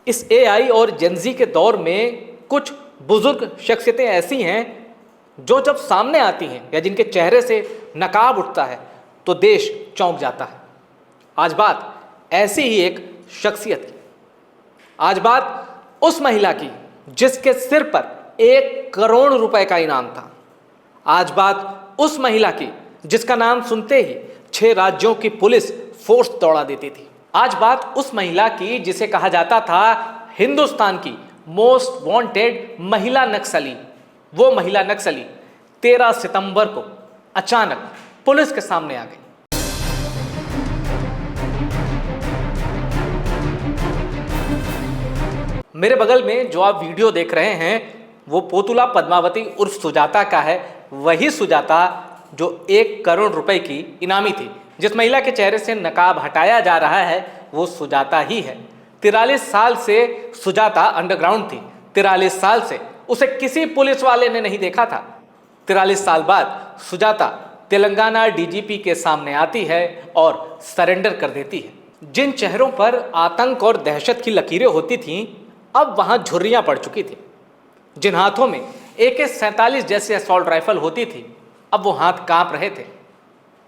इस एआई और जेनजी के दौर में कुछ बुजुर्ग शख्सियतें ऐसी हैं जो जब सामने आती हैं या जिनके चेहरे से नकाब उठता है तो देश चौंक जाता है। आज बात ऐसी ही एक शख्सियत की, आज बात उस महिला की जिसके सिर पर 1 करोड़ रुपए का इनाम था। आज बात उस महिला की जिसका नाम सुनते ही 6 राज्यों की पुलिस फोर्स दौड़ा देती थी। आज बात उस महिला की जिसे कहा जाता था हिंदुस्तान की मोस्ट वांटेड महिला नक्सली। वो महिला नक्सली 13 सितंबर को अचानक पुलिस के सामने आ गई। मेरे बगल में जो आप वीडियो देख रहे हैं वो पोतुला पद्मावती उर्फ सुजाता का है। वही सुजाता जो 1 करोड़ रुपए की इनामी थी। जिस महिला के चेहरे से नकाब हटाया जा रहा है वो सुजाता ही है। 43 साल से सुजाता अंडरग्राउंड थी। 43 साल से उसे किसी पुलिस वाले ने नहीं देखा था। 43 साल बाद सुजाता तेलंगाना डीजीपी के सामने आती है और सरेंडर कर देती है। जिन चेहरों पर आतंक और दहशत की लकीरें होती थीं, अब वहां झुर्रियां पड़ चुकी थी। जिन हाथों में AK-47 जैसी असॉल्ट राइफल होती थी, अब वो हाथ कांप रहे थे।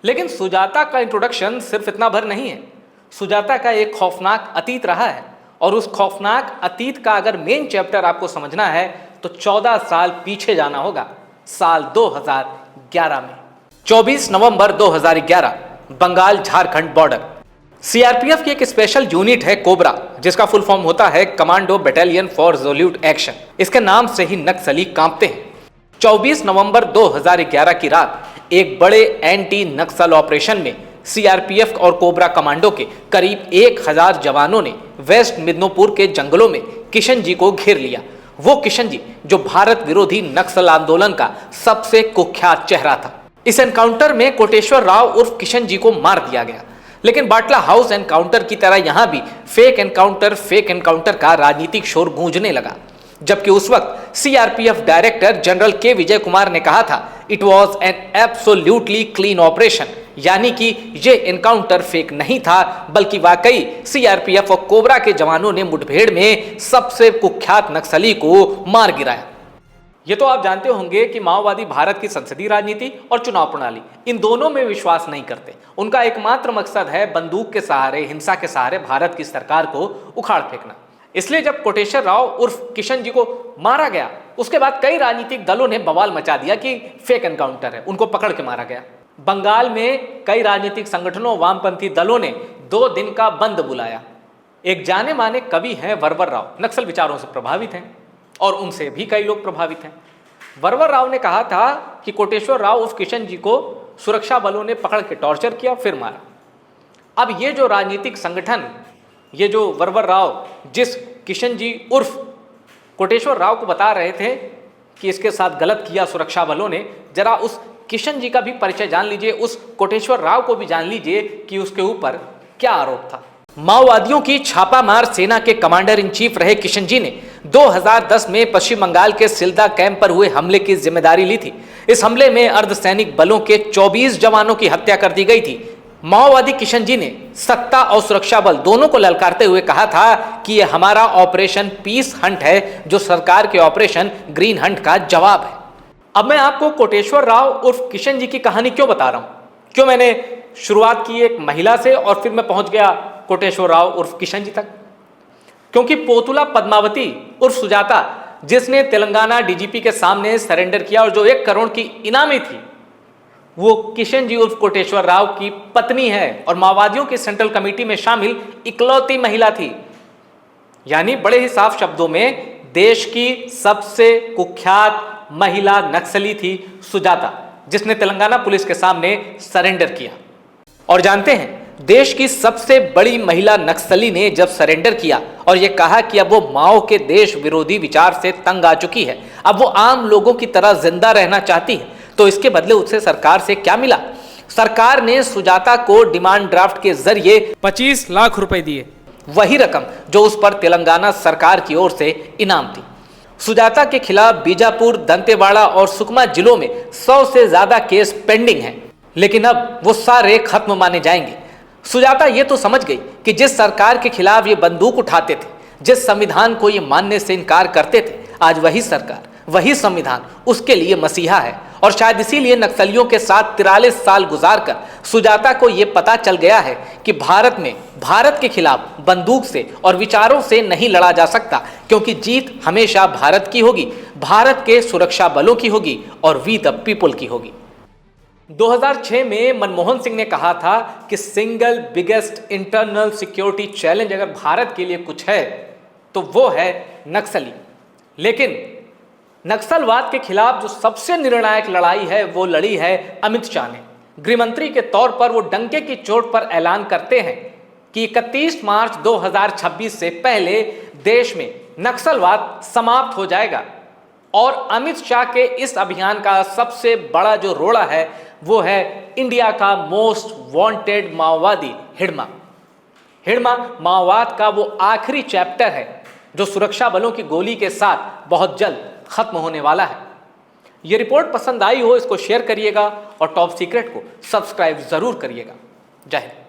लेकिन सुजाता का इंट्रोडक्शन सिर्फ इतना भर नहीं है। सुजाता का एक खौफनाक अतीत रहा है और उस खौफनाक अतीत का अगर मेन चैप्टर आपको समझना है तो 14 साल पीछे जाना होगा, साल 2011 में। 24 नवंबर 2011 बंगाल झारखंड बॉर्डर। सीआरपीएफ की एक स्पेशल यूनिट है कोबरा, जिसका फुल फॉर्म होता है commando battalion for resolute action. इसके नाम से ही नक्सली कांपते हैं। 24 नवंबर 2011 की रात एक बड़े एंटी नक्सल ऑपरेशन में सीआरपीएफ और कोबरा कमांडो के करीब 1000 जवानों ने वेस्ट मिदनापुर के जंगलों में किशन जी को घेर लिया। वो किशन जी जो भारत विरोधी नक्सल आंदोलन का सबसे कुख्यात चेहरा था। इस एनकाउंटर में कोटेश्वर राव उर्फ किशन जी को मार दिया गया। लेकिन बाटला हाउस एनकाउंटर की तरह यहां भी फेक एनकाउंटर का राजनीतिक शोर गूंजने लगा। जबकि उस वक्त सीआरपीएफ डायरेक्टर जनरल के विजय कुमार ने कहा था it was an absolutely clean operation, यानी कि यह एनकाउंटर फेक नहीं था बल्कि वाकई सीआरपीएफ और कोबरा के जवानों ने मुठभेड़ में सबसे कुख्यात नक्सली को मार गिराया। ये तो आप जानते होंगे कि माओवादी भारत की संसदीय राजनीति और चुनाव प्रणाली, इन दोनों में विश्वास नहीं करते। उनका एकमात्र मकसद है बंदूक के सहारे, हिंसा के सहारे भारत की सरकार को उखाड़ फेंकना। इसलिए जब कोटेश्वर राव उर्फ किशन जी को मारा गया, उसके बाद कई राजनीतिक दलों ने बवाल मचा दिया कि फेक एनकाउंटर है, उनको पकड़ के मारा गया। बंगाल में कई राजनीतिक संगठनों, वामपंथी दलों ने 2 दिन का बंद बुलाया। एक जाने माने कवि हैं वरवर राव, नक्सल विचारों से प्रभावित हैं और उनसे भी कई लोग प्रभावित हैं। वरवर राव ने कहा था कि कोटेश्वर राव उर्फ किशन जी को सुरक्षा बलों ने पकड़ के टॉर्चर किया, फिर मारा। अब ये जो राजनीतिक संगठन, ये जो वरवर राव जिस किशन जी उर्फ कोटेश्वर राव को बता रहे थे कि इसके साथ गलत किया सुरक्षा बलों ने, जरा उस किशन जी का भी परिचय जान लीजिए, उस कोटेश्वर राव को भी जान लीजिए कि उसके ऊपर क्या आरोप था। माओवादियों की छापामार सेना के कमांडर इन चीफ रहे किशन जी ने 2010 में पश्चिम बंगाल के सिल्दा कैंप पर हुए हमले की जिम्मेदारी ली थी। इस हमले में अर्धसैनिक बलों के 24 जवानों की हत्या कर दी गई थी। माओवादी किशन जी ने सत्ता और सुरक्षा बल दोनों को ललकारते हुए कहा था कि यह हमारा ऑपरेशन पीस हंट है, जो सरकार के ऑपरेशन ग्रीन हंट का जवाब है। अब मैं आपको कोटेश्वर राव उर्फ किशन जी की कहानी क्यों बता रहा हूं, क्यों मैंने शुरुआत की एक महिला से और फिर मैं पहुंच गया कोटेश्वर राव उर्फ किशन जी तक। क्योंकि पोतुला पद्मावती उर्फ सुजाता, जिसने तेलंगाना डीजीपी के सामने सरेंडर किया और जो 1 करोड़ की इनामी थी, वो किशन जी उर्फ कोटेश्वर राव की पत्नी है और माओवादियों की सेंट्रल कमेटी में शामिल इकलौती महिला थी। यानी बड़े ही साफ शब्दों में देश की सबसे कुख्यात महिला नक्सली थी सुजाता, जिसने तेलंगाना पुलिस के सामने सरेंडर किया। और जानते हैं, देश की सबसे बड़ी महिला नक्सली ने जब सरेंडर किया और यह कहा कि अब वो माओ के देश विरोधी विचार से तंग आ चुकी है, अब वो आम लोगों की तरह जिंदा रहना चाहती है, तो इसके बदले उससे सरकार से क्या मिला? सरकार ने सुजाता को डिमांड ड्राफ्ट के जरिए 25 लाख रुपए दिए, वही रकम जो उस पर तेलंगाना सरकार की ओर से इनाम थी। सुजाता के खिलाफ बीजापुर, दंतेवाड़ा और सुकमा जिलों में 100 से ज्यादा केस पेंडिंग हैं, लेकिन अब वो सारे खत्म माने जाएंगे। सुजाता ये तो समझ गई कि जिस सरकार के खिलाफ ये बंदूक उठाते थे, जिस संविधान को ये मानने से इनकार करते थे, आज वही सरकार, वही संविधान उसके लिए मसीहा है। और शायद इसीलिए नक्सलियों के साथ 43 साल गुजारकर सुजाता को यह पता चल गया है कि भारत के खिलाफ बंदूक से और विचारों से नहीं लड़ा जा सकता, क्योंकि जीत हमेशा भारत की होगी, भारत के सुरक्षा बलों की होगी और वी द पीपल की होगी। 2006 में मनमोहन सिंह ने कहा था कि single biggest internal security challenge अगर भारत के लिए कुछ है तो वो है नक्सली। लेकिन नक्सलवाद के खिलाफ जो सबसे निर्णायक लड़ाई है वो लड़ी है अमित शाह ने। गृहमंत्री के तौर पर वो डंके की चोट पर ऐलान करते हैं कि 31 मार्च 2026 से पहले देश में नक्सलवाद समाप्त हो जाएगा। और अमित शाह के इस अभियान का सबसे बड़ा जो रोड़ा है वो है इंडिया का मोस्ट वांटेड माओवादी हिडमा। हिडमा माओवाद का वो आखिरी चैप्टर है जो सुरक्षा बलों की गोली के साथ बहुत जल्द खत्म होने वाला है। ये रिपोर्ट पसंद आई हो इसको शेयर करिएगा और टॉप सीक्रेट को सब्सक्राइब जरूर करिएगा। जय हिंद।